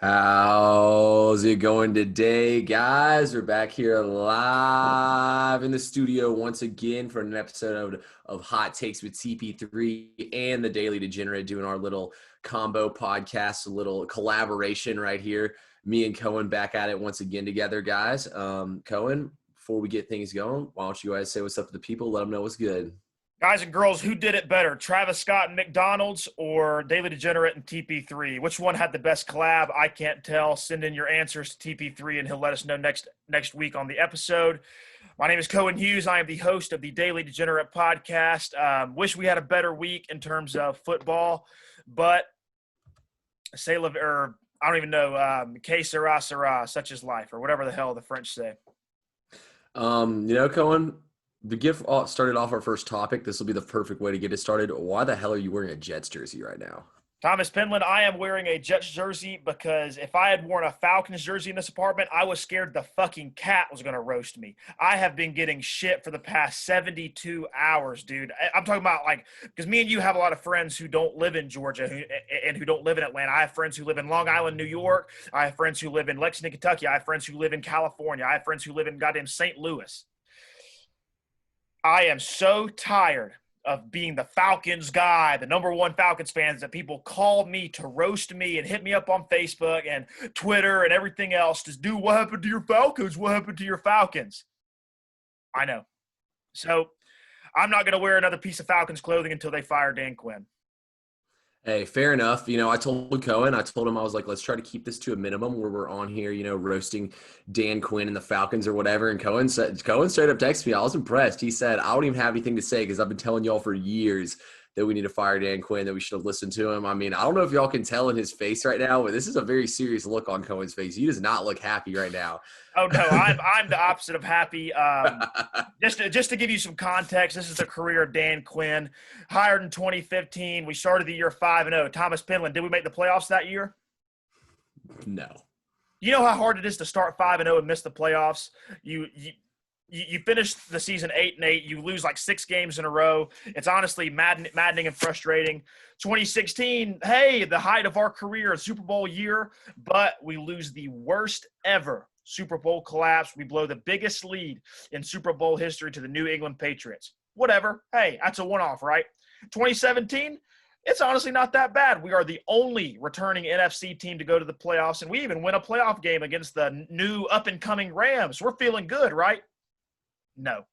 How's it going today, guys? We're back here live in the studio once again for an episode of Hot Takes with TP3 and the Daily Degenerate, doing our little combo podcast, a little collaboration right here. Me and Cohen back at it once again together, guys. Cohen, before we get things going, why don't you guys say what's up to the people? Let them know what's good. Guys and girls, who did it better, Travis Scott and McDonald's or Daily Degenerate and TP3? Which one had the best collab? I can't tell. Send in your answers to TP3 and he'll let us know next week on the episode. My name is Cohen Hughes. I am the host of the Daily Degenerate Podcast. Wish we had a better week in terms of football, but I don't even know, que sera, sera, such is life, or whatever the hell the French say. Cohen, to get started off our first topic, this will be the perfect way to get it started. Why the hell are you wearing a Jets jersey right now? Thomas Penland, I am wearing a Jets jersey because if I had worn a Falcons jersey in this apartment, I was scared the fucking cat was going to roast me. I have been getting shit for the past 72 hours, dude. I'm talking about because me and you have a lot of friends who don't live in Georgia and who don't live in Atlanta. I have friends who live in Long Island, New York. I have friends who live in Lexington, Kentucky. I have friends who live in California. I have friends who live in goddamn St. Louis. I am so tired of being the Falcons guy, the number one Falcons fans, that people call me to roast me and hit me up on Facebook and Twitter and everything else. Just, dude, what happened to your Falcons? What happened to your Falcons? I know. So I'm not going to wear another piece of Falcons clothing until they fire Dan Quinn. Hey, fair enough. I told Cohen, I was like, let's try to keep this to a minimum where we're on here, roasting Dan Quinn and the Falcons or whatever. And Cohen straight up texted me. I was impressed. He said, I don't even have anything to say because I've been telling y'all for years that we need to fire Dan Quinn, that we should have listened to him. I mean, I don't know if y'all can tell in his face right now, but this is a very serious look on Cohen's face. He does not look happy right now. Oh, no, I'm the opposite of happy. Just to give you some context, this is the career of Dan Quinn. Hired in 2015. We started the year 5-0. Thomas Penland, did we make the playoffs that year? No. You know how hard it is to start 5-0 and miss the playoffs? You finish the season 8-8. You lose like 6 games in a row. It's honestly maddening and frustrating. 2016, hey, the height of our career, a Super Bowl year, but we lose the worst ever Super Bowl collapse. We blow the biggest lead in Super Bowl history to the New England Patriots. Whatever. Hey, that's a one-off, right? 2017, it's honestly not that bad. We are the only returning NFC team to go to the playoffs, and we even win a playoff game against the new up-and-coming Rams. We're feeling good, right? No.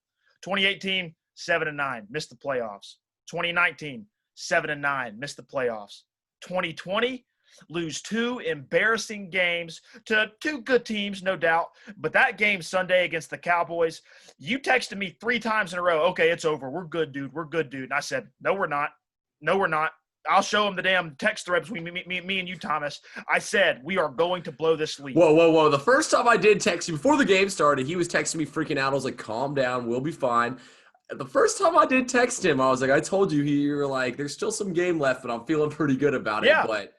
2018, 7-9, missed the playoffs. 2019, 7-9, missed the playoffs. 2020, lose 2 embarrassing games to 2 good teams, no doubt. But that game Sunday against the Cowboys, you texted me 3 times in a row, okay, it's over. We're good, dude. We're good, dude. And I said, no, we're not. No, we're not. I'll show them the damn text thread between me and you, Thomas. I said, we are going to blow this lead. Whoa. The first time I did text you, before the game started, he was texting me freaking out. I was like, calm down. We'll be fine. The first time I did text him, I was like, I told you, you were like, there's still some game left, but I'm feeling pretty good about it. Yeah. But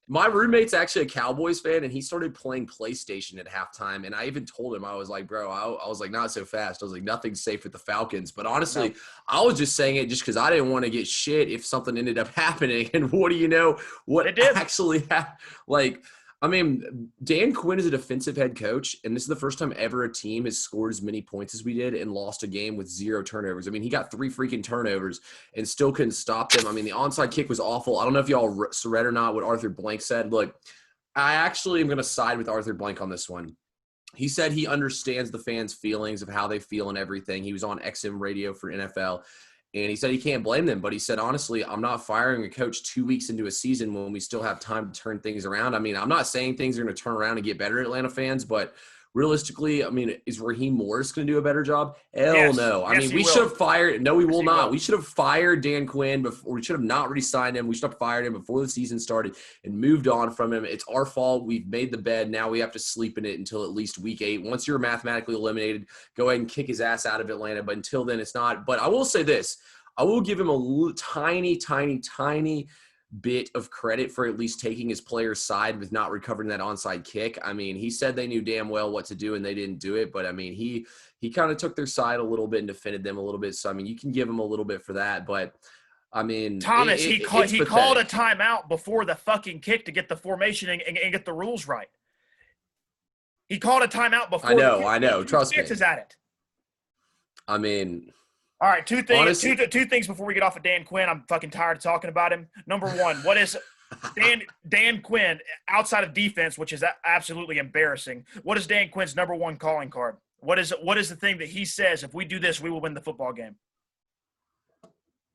my roommate's actually a Cowboys fan, and he started playing PlayStation at halftime. And I even told him, I was like, bro, I was like, not so fast. I was like, nothing's safe with the Falcons. But honestly, I was just saying it just because I didn't want to get shit if something ended up happening. And what do you know? What actually happened? I mean, Dan Quinn is a defensive head coach, and this is the first time ever a team has scored as many points as we did and lost a game with 0 turnovers. I mean, he got 3 freaking turnovers and still couldn't stop them. I mean, the onside kick was awful. I don't know if y'all read or not what Arthur Blank said. Look, I actually am going to side with Arthur Blank on this one. He said he understands the fans' feelings of how they feel and everything. He was on XM radio for NFL. And he said he can't blame them, but he said, honestly, I'm not firing a coach 2 weeks into a season when we still have time to turn things around. I mean, I'm not saying things are going to turn around and get better, Atlanta fans, but realistically, I mean, is Raheem Morris going to do a better job? Hell no. I mean, we should have fired – no, we will not. We should have fired Dan Quinn before – we should have not re-signed him. We should have fired him before the season started and moved on from him. It's our fault. We've made the bed. Now we have to sleep in it until at least week 8. Once you're mathematically eliminated, go ahead and kick his ass out of Atlanta. But until then, it's not. But I will say this. I will give him a tiny bit of credit for at least taking his player's side with not recovering that onside kick. I mean, he said they knew damn well what to do and they didn't do it. But I mean, he kind of took their side a little bit and defended them a little bit. So, I mean, you can give him a little bit for that. But I mean, Thomas, he it's called a pathetic. timeout before the fucking kick to get the formation and get the rules right. He called a timeout I before the know, kick. I He know. threw Trust me. chances at it. I mean, All right, two honestly, things before we get off of Dan Quinn. I'm fucking tired of talking about him. Number one, what is Dan Quinn outside of defense, which is absolutely embarrassing? What is Dan Quinn's number one calling card? What is the thing that he says? If we do this, we will win the football game.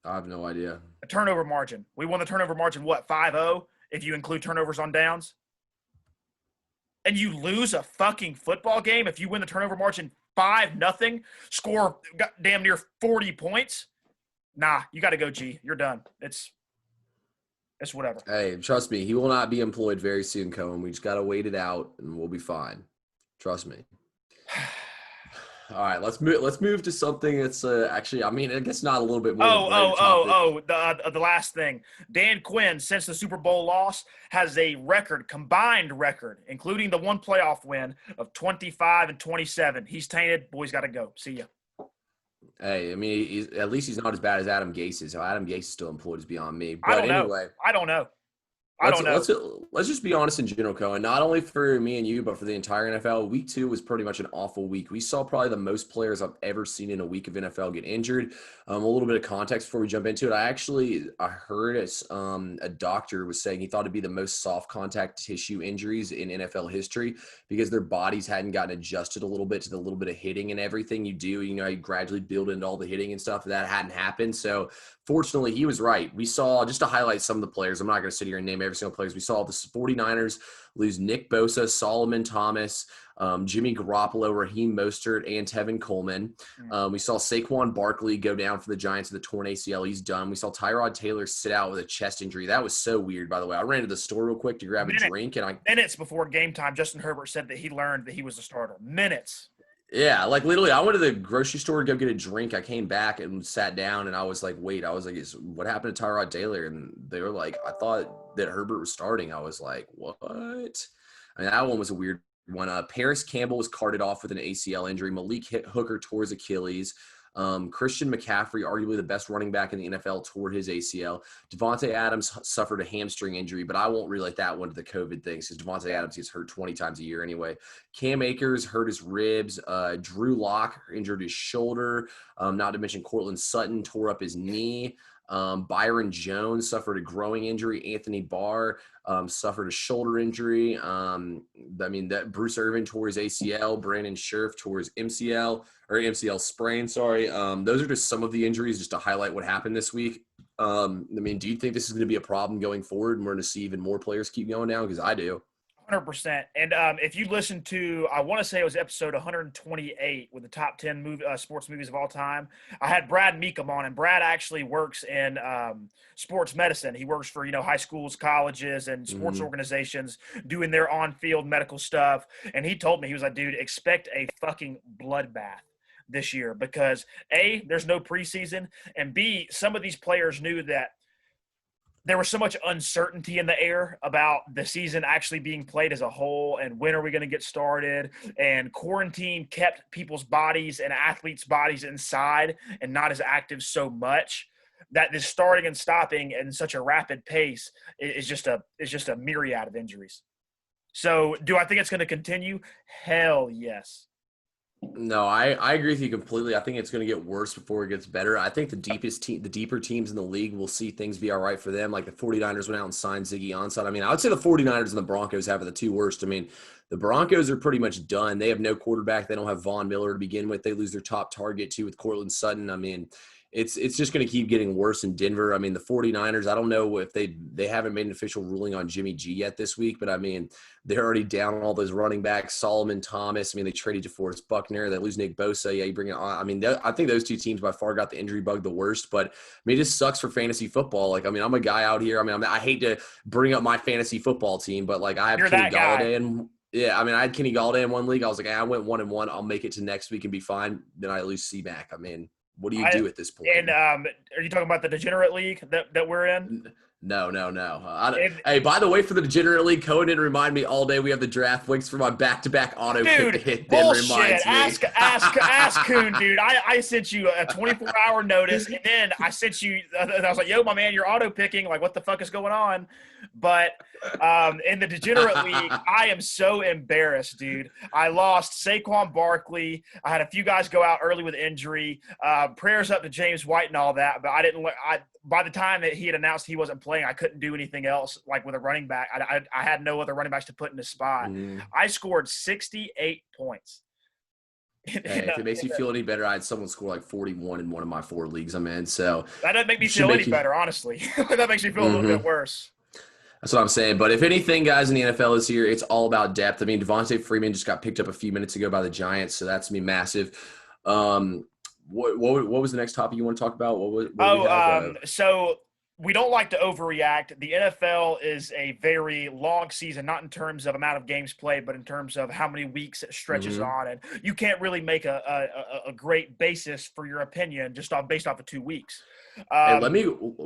I have no idea. A turnover margin. We won the turnover margin, what, 5-0, if you include turnovers on downs? And you lose a fucking football game if you win the turnover margin 5-0, score damn near 40 points? Nah, you got to go, G. You're done. It's whatever. Hey, trust me, he will not be employed very soon, Cohen. We just got to wait it out, and we'll be fine. Trust me. All right, let's move to something that's actually, I mean, I guess not a little bit more. The last thing. Dan Quinn, since the Super Bowl loss, has a combined record, including the one playoff win, of 25-27. He's tainted. Boys got to go. See ya. Hey, I mean, at least he's not as bad as Adam Gase is. How Adam Gase is still employed is beyond me. But I don't anyway, know. I don't know. Let's just be honest in general, Cohen. Not only for me and you, but for the entire NFL, week 2 was pretty much an awful week. We saw probably the most players I've ever seen in a week of NFL get injured. A little bit of context before we jump into it. I heard a doctor was saying he thought it'd be the most soft contact tissue injuries in NFL history because their bodies hadn't gotten adjusted a little bit to the little bit of hitting and everything you do. You know, you gradually build into all the hitting and stuff. That hadn't happened. So fortunately, he was right. We saw, just to highlight some of the players, I'm not going to sit here and name every single player. We saw the 49ers lose Nick Bosa, Solomon Thomas, Jimmy Garoppolo, Raheem Mostert, and Tevin Coleman. We saw Saquon Barkley go down for the Giants with a torn ACL. He's done. We saw Tyrod Taylor sit out with a chest injury. That was so weird, by the way. I ran to the store real quick to grab a drink. Minutes before game time, Justin Herbert said that he learned that he was the starter. Minutes. Yeah, like literally, I went to the grocery store to go get a drink. I came back and sat down, and I was like, wait, what happened to Tyrod Taylor? And they were like, I thought that Herbert was starting. I was like, what? I mean, that one was a weird one. Paris Campbell was carted off with an ACL injury. Malik Hooker tore his Achilles. Christian McCaffrey, arguably the best running back in the NFL, tore his ACL. Devontae Adams suffered a hamstring injury, but I won't relate that one to the COVID things because Devontae Adams gets hurt 20 times a year anyway. Cam Akers hurt his ribs. Drew Lock injured his shoulder. Not to mention Cortland Sutton tore up his knee. Byron Jones suffered a growing injury. Anthony Barr suffered a shoulder injury. That Bruce Irvin tore his ACL. Brandon Scherf tore his MCL sprain. Sorry. Those are just some of the injuries just to highlight what happened this week. Do you think this is going to be a problem going forward and we're going to see even more players keep going down? Because I do. 100%. And if you listen to, I want to say it was episode 128 with the top 10 sports movies of all time, I had Brad Meekum on, and Brad actually works in sports medicine. He works for, high schools, colleges, and sports organizations doing their on-field medical stuff. And he told me, he was like, dude, expect a fucking bloodbath this year because A, there's no preseason, and B, some of these players knew that there was so much uncertainty in the air about the season actually being played as a whole and when are we going to get started, and quarantine kept people's bodies and athletes' bodies inside and not as active so much that this starting and stopping in such a rapid pace is just a myriad of injuries. So do I think it's going to continue? Hell yes. No, I agree with you completely. I think it's going to get worse before it gets better. I think the deeper teams in the league will see things be all right for them. Like the 49ers went out and signed Ziggy Ansah. I mean, I would say the 49ers and the Broncos have the two worst. I mean, the Broncos are pretty much done. They have no quarterback. They don't have Von Miller to begin with. They lose their top target too with Cortland Sutton. I mean, it's just going to keep getting worse in Denver. I mean, the 49ers, I don't know if they haven't made an official ruling on Jimmy G yet this week, but I mean, they're already down on all those running backs. Solomon Thomas, I mean, they traded DeForest Buckner. They lose Nick Bosa. Yeah, you bring it on. I mean, I think those two teams by far got the injury bug the worst, but I mean, it just sucks for fantasy football. Like, I mean, I'm a guy out here. I mean, I hate to bring up my fantasy football team, but like I have Kenny Galladay and yeah, I mean, I had Kenny Galladay in one league. I was like, I went 1-1. I'll make it to next week and be fine. Then I lose C-Mac. I mean, what do you do at this point? And are you talking about the Degenerate League that we're in? No. And, Hey, by the way, for the Degenerate League, Cohen didn't remind me all day. We have the draft links for my back-to-back auto pick hit. Then bullshit. reminds me. Ask Coon, dude. I sent you a 24-hour notice, and then I sent you. I was like, "Yo, my man, you're auto picking. Like, what the fuck is going on?" But in the Degenerate League, I am so embarrassed, dude. I lost Saquon Barkley. I had a few guys go out early with injury. Prayers up to James White and all that, but I didn't. By the time that he had announced he wasn't playing, I couldn't do anything else. Like with a running back, I had no other running backs to put in his spot. I scored 68 points. Hey, if it makes you feel any better, I had someone score like 41 in one of my 4 leagues I'm in. So that doesn't make me feel any better, honestly. That makes me feel a little bit worse. That's what I'm saying. But if anything, guys, in the NFL this year, it's all about depth. I mean, Devontae Freeman just got picked up a few minutes ago by the Giants, so that's going to be massive. What was the next topic you want to talk about? So we don't like to overreact. The NFL is a very long season, not in terms of amount of games played, but in terms of how many weeks it stretches on. And you can't really make a great basis for your opinion just based off of 2 weeks. Hey,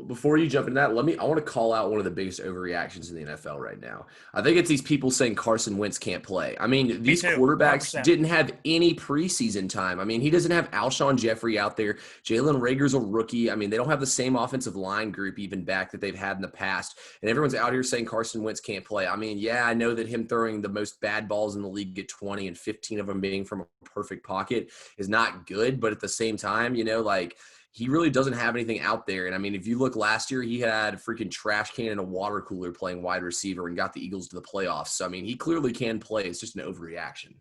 before you jump into that, I want to call out one of the biggest overreactions in the NFL right now. I think it's these people saying Carson Wentz can't play. I mean, these quarterbacks 100%. Didn't have any preseason time. I mean, he doesn't have Alshon Jeffrey out there. Jalen Reagor's a rookie. I mean, they don't have the same offensive line group even back that they've had in the past. And everyone's out here saying Carson Wentz can't play. I mean, yeah, I know that him throwing the most bad balls in the league at 20 and 15 of them being from a perfect pocket is not good. But at the same time, he really doesn't have anything out there. And, I mean, if you look last year, he had a freaking trash can and a water cooler playing wide receiver and got the Eagles to the playoffs. So, I mean, he clearly can play. It's just an overreaction.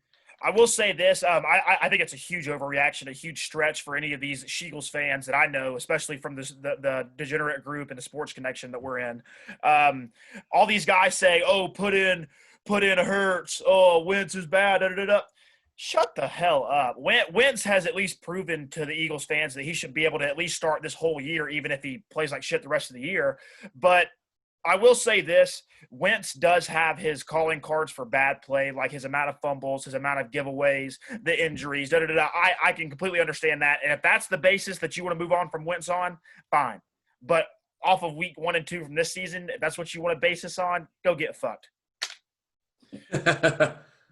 I will say this. I think it's a huge overreaction, a huge stretch for any of these Eagles fans that I know, especially from the Degenerate group and the Sports Connection that we're in. All these guys say, oh, put in Hurts. Oh, Wentz is bad. Da-da-da-da. Shut the hell up. Wentz has at least proven to the Eagles fans that he should be able to at least start this whole year, even if he plays like shit the rest of the year. But I will say this, Wentz does have his calling cards for bad play, like his amount of fumbles, his amount of giveaways, the injuries, da-da-da-da. I can completely understand that. And if that's the basis that you want to move on from Wentz on, fine. But off of week 1 and 2 from this season, if that's what you want to base this on, go get fucked.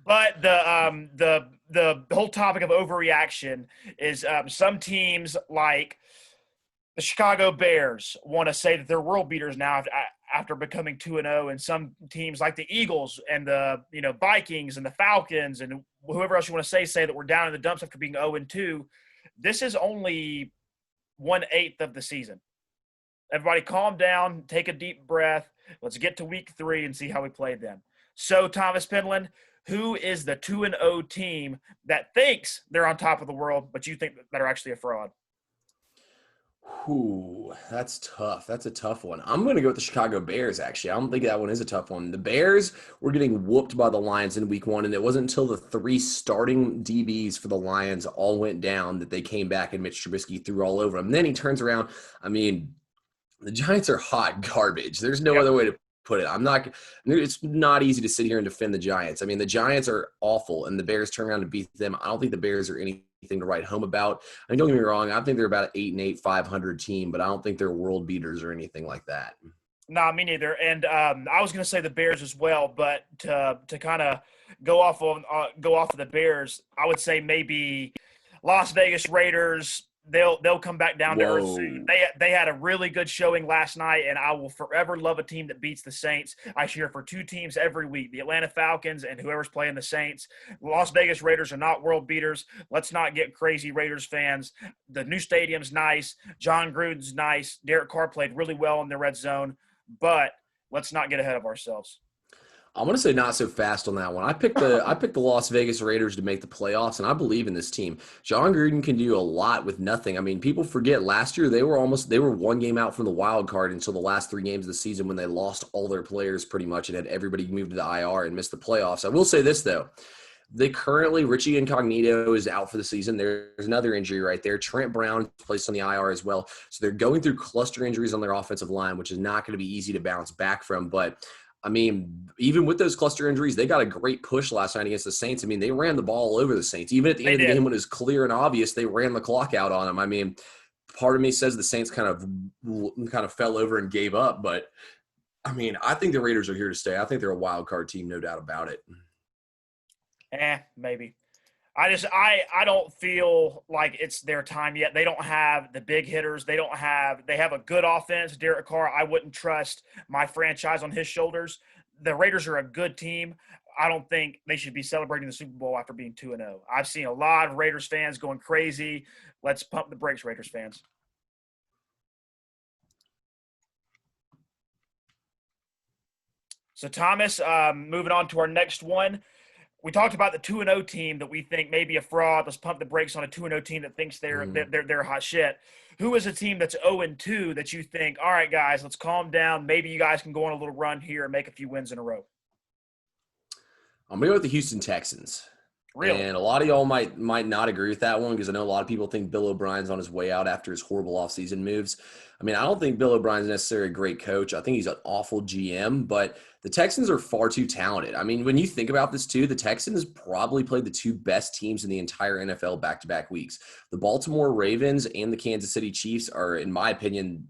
But the whole topic of overreaction is some teams like the Chicago Bears want to say that they're world beaters now after becoming 2-0, and some teams like the Eagles and the Vikings and the Falcons and whoever else you want to say that we're down in the dumps after being 0-2. This is only 1/8 of the season. Everybody calm down, take a deep breath. Let's get to week 3 and see how we played then. So, Thomas Penland, who is the 2-0 team that thinks they're on top of the world, but you think that are actually a fraud? Ooh, that's tough. That's a tough one. I'm going to go with the Chicago Bears, actually. I don't think that one is a tough one. The Bears were getting whooped by the Lions in week 1, and it wasn't until the 3 starting DBs for the Lions all went down that they came back and Mitch Trubisky threw all over them. And then he turns around. I mean, the Giants are hot garbage. There's no other way to put it. It's not easy to sit here and defend the Giants. I mean, the Giants are awful, and the Bears turn around and beat them. I don't think the Bears are anything to write home about. I mean, don't get me wrong. I think they're about an 8-8, 500 team, but I don't think they're world beaters or anything like that. Nah, me neither. And I was going to say the Bears as well, but to kind of go off of the Bears, I would say maybe Las Vegas Raiders. They'll come back down to earth soon. They had a really good showing last night, and I will forever love a team that beats the Saints. I cheer for 2 teams every week, the Atlanta Falcons and whoever's playing the Saints. Las Vegas Raiders are not world beaters. Let's not get crazy, Raiders fans. The new stadium's nice. John Gruden's nice. Derek Carr played really well in the red zone, but let's not get ahead of ourselves. I'm going to say not so fast on that one. I picked the Las Vegas Raiders to make the playoffs, and I believe in this team. John Gruden can do a lot with nothing. I mean, people forget last year they were 1 game out from the wild card until the last 3 games of the season when they lost all their players pretty much and had everybody moved to the IR and missed the playoffs. I will say this, though. Richie Incognito is out for the season. There's another injury right there. Trent Brown placed on the IR as well. So they're going through cluster injuries on their offensive line, which is not going to be easy to bounce back from. But I mean, even with those cluster injuries, they got a great push last night against the Saints. I mean, they ran the ball all over the Saints. Even at the end of the game when it was clear and obvious, they ran the clock out on them. I mean, part of me says the Saints kind of fell over and gave up, but I mean, I think the Raiders are here to stay. I think they're a wild card team, no doubt about it. Maybe. I don't feel like it's their time yet. They don't have the big hitters. They have a good offense. Derek Carr, I wouldn't trust my franchise on his shoulders. The Raiders are a good team. I don't think they should be celebrating the Super Bowl after being 2-0. I've seen a lot of Raiders fans going crazy. Let's pump the brakes, Raiders fans. So, Thomas, moving on to our next one. We talked about the 2-0 team that we think may be a fraud. Let's pump the brakes on a 2-0 team that thinks they're hot shit. Who is a team that's 0-2 that you think, all right, guys, let's calm down. Maybe you guys can go on a little run here and make a few wins in a row? I'm going to go with the Houston Texans. Really? And a lot of y'all might not agree with that one because I know a lot of people think Bill O'Brien's on his way out after his horrible offseason moves. I mean, I don't think Bill O'Brien's necessarily a great coach. I think he's an awful GM, but the Texans are far too talented. I mean, when you think about this too, the Texans probably played the two best teams in the entire NFL back-to-back weeks. The Baltimore Ravens and the Kansas City Chiefs are, in my opinion,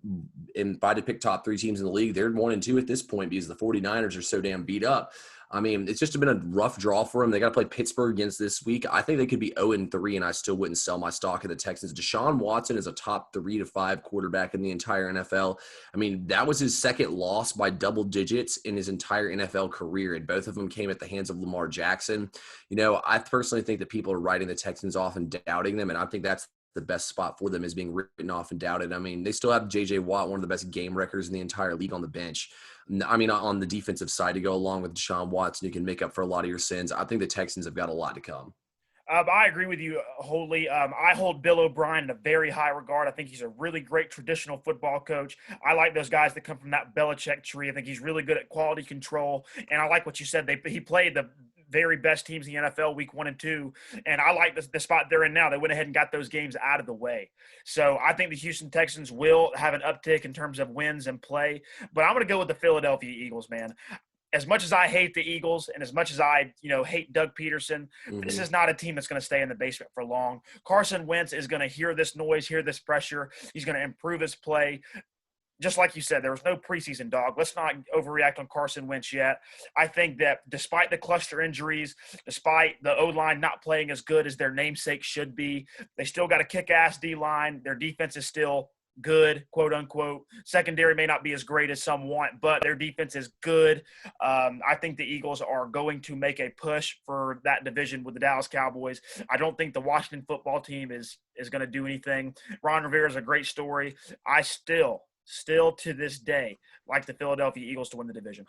if I had to pick top three teams in the league, they're 1-2 at this point because the 49ers are so damn beat up. I mean, it's just been a rough draw for them. They got to play Pittsburgh against this week. I think they could be 0-3, and I still wouldn't sell my stock in the Texans. Deshaun Watson is a top 3 to 5 quarterback in the entire NFL. I mean, that was his second loss by double digits in his entire NFL career, and both of them came at the hands of Lamar Jackson. You know, I personally think that people are writing the Texans off and doubting them, and I think that's the best spot for them is being written off and doubted. I mean, they still have J.J. Watt, one of the best game records in the entire league, on the bench. I mean, on the defensive side to go along with Deshaun Watson, who can make up for a lot of your sins. I think the Texans have got a lot to come. I agree with you wholly. I hold Bill O'Brien in a very high regard. I think he's a really great traditional football coach. I like those guys that come from that Belichick tree. I think he's really good at quality control. And I like what you said. He played the very best teams in the NFL week 1 and 2. And I like the spot they're in now. They went ahead and got those games out of the way. So I think the Houston Texans will have an uptick in terms of wins and play. But I'm going to go with the Philadelphia Eagles, man. As much as I hate the Eagles and as much as I, hate Doug Peterson, this is not a team that's going to stay in the basement for long. Carson Wentz is going to hear this noise, hear this pressure. He's going to improve his play. Just like you said, there was no preseason, dog. Let's not overreact on Carson Wentz yet. I think that despite the cluster injuries, despite the O-line not playing as good as their namesake should be, they still got a kick-ass D-line. Their defense is still good, quote unquote. Secondary may not be as great as some want, but their defense is good. I think the Eagles are going to make a push for that division with the Dallas Cowboys. I don't think the Washington football team is going to do anything. Ron Rivera is a great story. I still to this day like the Philadelphia Eagles to win the division.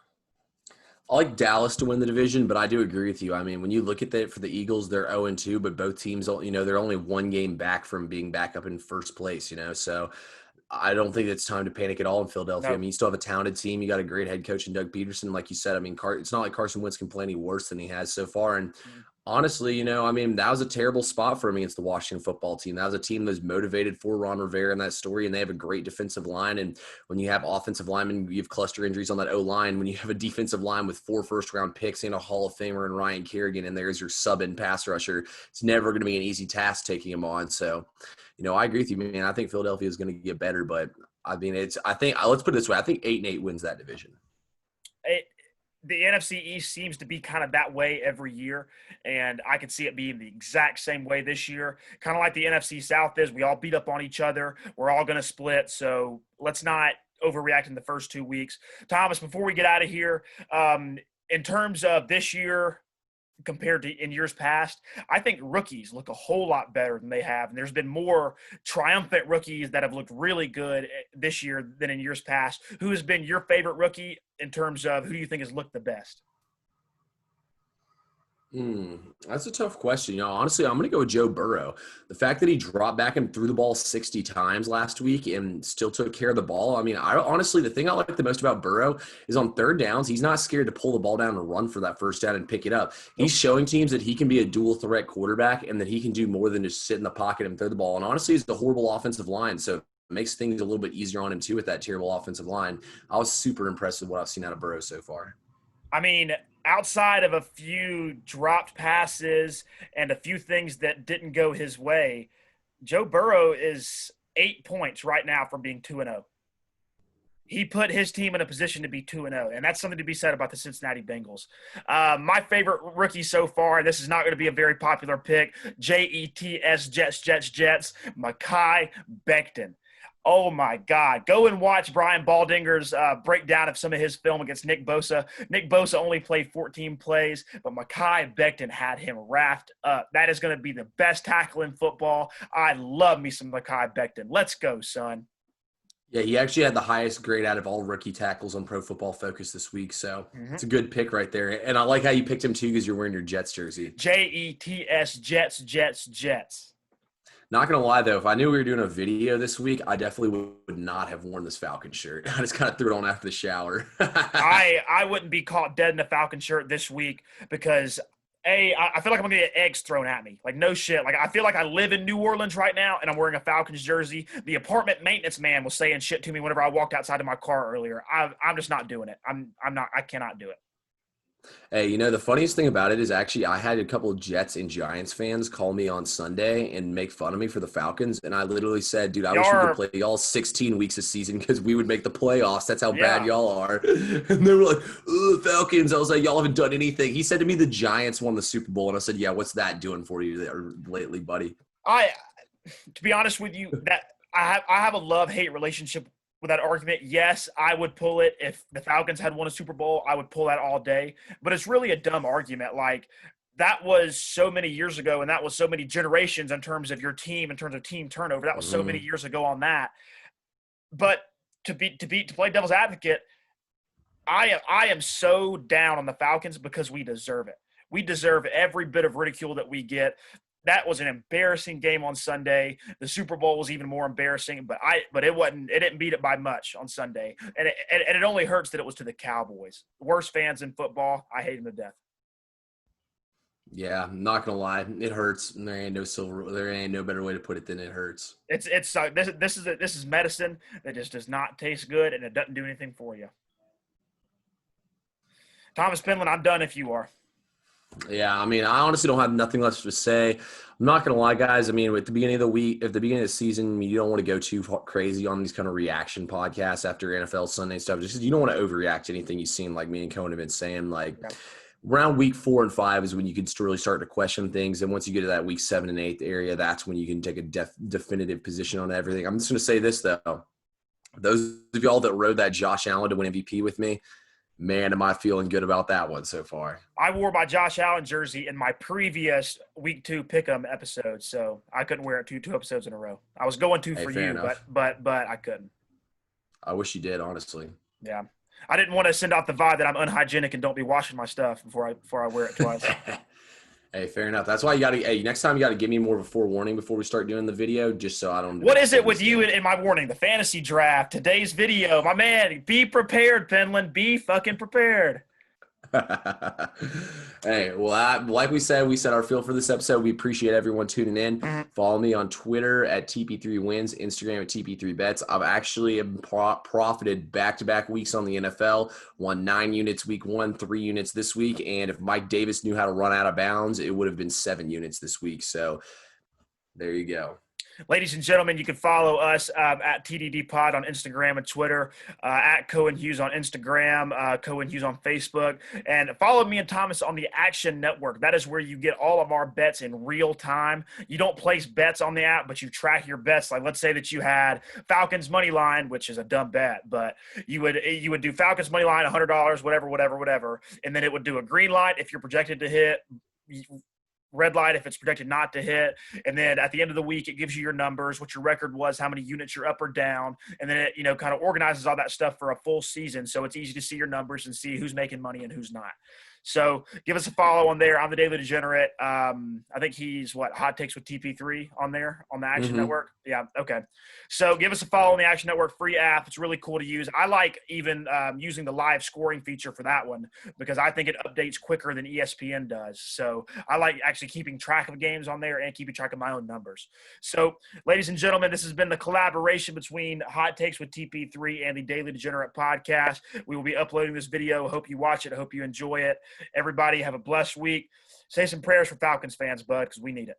I like Dallas to win the division, but I do agree with you. I mean, when you look at that for the Eagles, they're 0-2, but both teams, they're only one game back from being back up in first place, so I don't think it's time to panic at all in Philadelphia. No. I mean, you still have a talented team. You got a great head coach in Doug Peterson. Like you said, I mean, it's not like Carson Wentz can play any worse than he has so far. And honestly, I mean, that was a terrible spot for him against the Washington football team. That was a team that was motivated for Ron Rivera in that story, and they have a great defensive line. And when you have offensive linemen, you have cluster injuries on that O-line. When you have a defensive line with 4 first-round picks and a Hall of Famer and Ryan Kerrigan, and there's your sub-in pass rusher, it's never going to be an easy task taking him on. So, I agree with you, man. I think Philadelphia is going to get better, but I mean, let's put it this way. I think 8-8 wins that division. The NFC East seems to be kind of that way every year, and I can see it being the exact same way this year. Kind of like the NFC South is. We all beat up on each other. We're all going to split, so let's not overreact in the first 2 weeks. Thomas, before we get out of here, in terms of this year compared to in years past, I think rookies look a whole lot better than they have. And there's been more triumphant rookies that have looked really good this year than in years past. Who has been your favorite rookie in terms of who do you think has looked the best? That's a tough question. Honestly, I'm going to go with Joe Burrow. The fact that he dropped back and threw the ball 60 times last week and still took care of the ball. I mean, honestly, the thing I like the most about Burrow is on third downs, he's not scared to pull the ball down and run for that first down and pick it up. He's showing teams that he can be a dual threat quarterback and that he can do more than just sit in the pocket and throw the ball. And honestly, he's a horrible offensive line. So it makes things a little bit easier on him too with that terrible offensive line. I was super impressed with what I've seen out of Burrow so far. I mean, outside of a few dropped passes and a few things that didn't go his way, Joe Burrow is 8 points right now from being 2-0. He put his team in a position to be 2-0, and that's something to be said about the Cincinnati Bengals. My favorite rookie so far, this is not going to be a very popular pick, Jets, Jets, Mekhi Becton. Oh, my God. Go and watch Brian Baldinger's breakdown of some of his film against Nick Bosa. Nick Bosa only played 14 plays, but Mekhi Becton had him wrapped up. That is going to be the best tackle in football. I love me some Mekhi Becton. Let's go, son. Yeah, he actually had the highest grade out of all rookie tackles on Pro Football Focus this week, so it's a good pick right there. And I like how you picked him, too, because you're wearing your Jets jersey. Jets, Jets. Not going to lie, though, if I knew we were doing a video this week, I definitely would not have worn this Falcon shirt. I just kind of threw it on after the shower. I wouldn't be caught dead in a Falcon shirt this week because – I feel like I'm going to get eggs thrown at me. Like, no shit. Like, I feel like I live in New Orleans right now, and I'm wearing a Falcons jersey. The apartment maintenance man was saying shit to me whenever I walked outside of my car earlier. I'm just not doing it. I cannot do it. Hey, you know, the funniest thing about it is actually I had a couple of Jets and Giants fans call me on Sunday and make fun of me for the Falcons. And I literally said, dude, I wish we could play y'all 16 weeks a season because we would make the playoffs. That's how bad y'all are. And they were like, Falcons. I was like, y'all haven't done anything. He said to me the Giants won the Super Bowl. And I said, yeah, what's that doing for you lately, buddy? To be honest with you, that I have a love-hate relationship with that argument. Yes, I would pull it. If the Falcons had won a Super Bowl, I would pull that all day. But it's really a dumb argument. Like, that was so many years ago, and that was so many generations in terms of your team, in terms of team turnover. That was so many years ago on that. But to play devil's advocate, I am so down on the Falcons because we deserve it. We deserve every bit of ridicule that we get. That was an embarrassing game on Sunday. The Super Bowl was even more embarrassing, but it wasn't. It didn't beat it by much on Sunday, and it only hurts that it was to the Cowboys. Worst fans in football. I hate them to death. Yeah, I'm not gonna lie, it hurts. There ain't no better way to put it than it hurts. This is medicine that just does not taste good, and it doesn't do anything for you. Thomas Penland, I'm done if you are. Yeah, I mean, I honestly don't have nothing left to say. I'm not going to lie, guys. I mean, at the beginning of the week, at the beginning of the season, you don't want to go too crazy on these kind of reaction podcasts after NFL Sunday stuff. Just you don't want to overreact to anything you've seen, like me and Cohen have been saying. Like, around week 4 and 5 is when you can really start to question things. And once you get to that week 7 and 8 area, that's when you can take a definitive position on everything. I'm just going to say this, though. Those of y'all that rode that Josh Allen to win MVP with me, man, am I feeling good about that one so far. I wore my Josh Allen jersey in my previous week 2 pick'em episode, so I couldn't wear it two episodes in a row. I was going to for you, but I couldn't. I wish you did, honestly. Yeah. I didn't want to send out the vibe that I'm unhygienic and don't be washing my stuff before I wear it twice. Hey, fair enough. That's why next time you got to give me more of a forewarning before we start doing the video, just so I don't. What is it with you in my warning? The fantasy draft, today's video. My man, be prepared, Penland. Be fucking prepared. Hey, well, like we said our feel for this episode. We appreciate everyone tuning in. Follow me on Twitter at TP3Wins, Instagram at TP3Bets. I've actually profited back-to-back weeks on the NFL. Won 9 units week 1, 3 units this week. And if Mike Davis knew how to run out of bounds, it would have been 7 units this week. So there you go. Ladies and gentlemen, you can follow us at TDD Pod on Instagram and Twitter, at Cohen Hughes on Instagram, Cohen Hughes on Facebook, and follow me and Thomas on the Action Network. That is where you get all of our bets in real time. You don't place bets on the app, but you track your bets. Like, let's say that you had Falcons money line, which is a dumb bet, but you would do Falcons money line, $100, whatever, and then it would do a green light if you're projected to hit, red light if it's projected not to hit, and then at the end of the week it gives you your numbers, what your record was, how many units you're up or down, and then it kind of organizes all that stuff for a full season, so it's easy to see your numbers and see who's making money and who's not. So give us a follow on there. I'm the Daily Degenerate. I think he's Hot Takes with TP3 on there on the Action Network. Yeah, okay. So give us a follow on the Action Network free app. It's really cool to use. I like even using the live scoring feature for that one because I think it updates quicker than ESPN does. So I like actually keeping track of games on there and keeping track of my own numbers. So, ladies and gentlemen, this has been the collaboration between Hot Takes with TP3 and the Daily Degenerate Podcast. We will be uploading this video. Hope you watch it. Hope you enjoy it. Everybody have a blessed week. Say some prayers for Falcons fans, bud, because we need it.